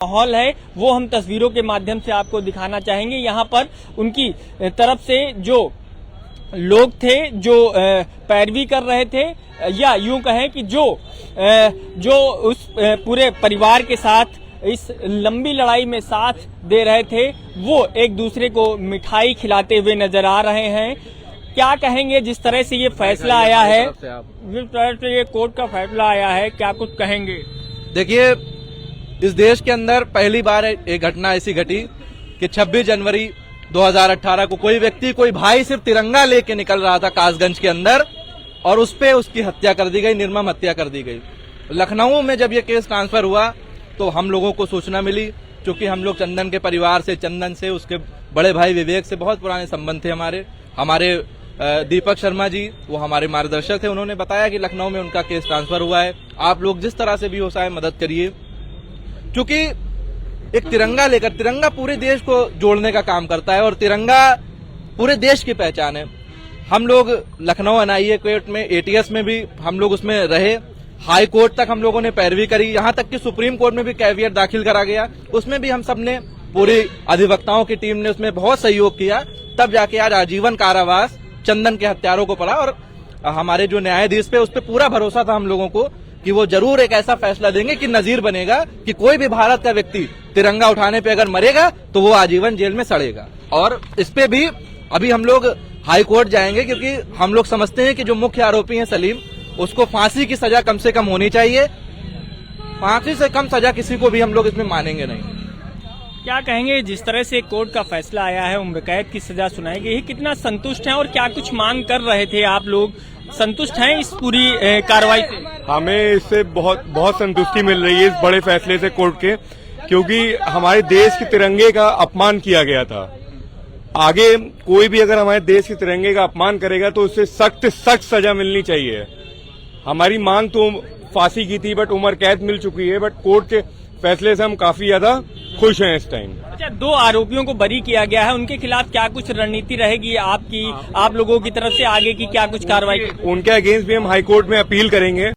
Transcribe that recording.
माहौल है वो हम तस्वीरों के माध्यम से आपको दिखाना चाहेंगे। यहाँ पर उनकी तरफ से जो लोग थे जो पैरवी कर रहे थे, या यूं कहें कि जो उस पूरे परिवार के साथ इस लंबी लड़ाई में साथ दे रहे थे, वो एक दूसरे को मिठाई खिलाते हुए नजर आ रहे हैं। क्या कहेंगे जिस तरह से ये फैसला आया है, जिस तरह से ये कोर्ट का फैसला आया है, क्या कुछ कहेंगे? देखिए, इस देश के अंदर पहली बार एक घटना ऐसी घटी कि 26 जनवरी 2018 को कोई व्यक्ति, कोई भाई सिर्फ तिरंगा लेके निकल रहा था कासगंज के अंदर, और उस पे उसकी हत्या कर दी गई, निर्मम हत्या कर दी गई। लखनऊ में जब ये केस ट्रांसफर हुआ तो हम लोगों को सूचना मिली, क्योंकि हम लोग चंदन के परिवार से, चंदन से, उसके बड़े भाई विवेक से बहुत पुराने संबंध थे हमारे दीपक शर्मा जी, वो हमारे मार्गदर्शक थे, उन्होंने बताया कि लखनऊ में उनका केस ट्रांसफर हुआ है, आप लोग जिस तरह से भी हो सके मदद करिए। क्योंकि एक तिरंगा लेकर, तिरंगा पूरे देश को जोड़ने का काम करता है और तिरंगा पूरे देश की पहचान है। हम लोग लखनऊ एनआईए कोर्ट में, एटीएस में भी हम लोग उसमें रहे, हाई कोर्ट तक हम लोगों ने पैरवी करी, यहाँ तक कि सुप्रीम कोर्ट में भी कैवियट दाखिल करा गया, उसमें भी हम सबने, पूरी अधिवक्ताओं की टीम ने उसमें बहुत सहयोग किया, तब जाके आज आजीवन कारावास चंदन के हत्यारों को पड़ा। और हमारे जो न्यायाधीश पे, उस पर पूरा भरोसा था हम लोगों को कि वो जरूर एक ऐसा फैसला देंगे कि नजीर बनेगा कि कोई भी भारत का व्यक्ति तिरंगा उठाने पे अगर मरेगा तो वो आजीवन जेल में सड़ेगा। और इस पे भी अभी हम लोग हाई कोर्ट जाएंगे, क्योंकि हम लोग समझते हैं कि जो मुख्य आरोपी है सलीम, उसको फांसी की सजा कम से कम होनी चाहिए। फांसी से कम सजा किसी को भी हम लोग इसमें मानेंगे नहीं। क्या कहेंगे जिस तरह से कोर्ट का फैसला आया है, उम्र कैद की सजा सुनाई गई है, कितना संतुष्ट हैं और क्या कुछ मांग कर रहे थे आप लोग? संतुष्ट हैं इस पूरी कार्रवाई से? हमें इससे बहुत संतुष्टि मिल रही है इस बड़े फैसले से कोर्ट के, क्योंकि हमारे देश के तिरंगे का अपमान किया गया था। आगे कोई भी अगर हमारे देश के तिरंगे का अपमान करेगा तो उससे सख्त सजा मिलनी चाहिए। हमारी मांग तो फांसी की थी, बट उम्र कैद मिल चुकी है, बट कोर्ट के फैसले से हम काफी ज्यादा खुश हैं इस टाइम। अच्छा, 2 आरोपियों को बरी किया गया है, उनके खिलाफ क्या कुछ रणनीति रहेगी आपकी, आप लोगों की तरफ से आगे की क्या कुछ कार्रवाई? उनके अगेंस्ट भी हम हाई कोर्ट में अपील करेंगे।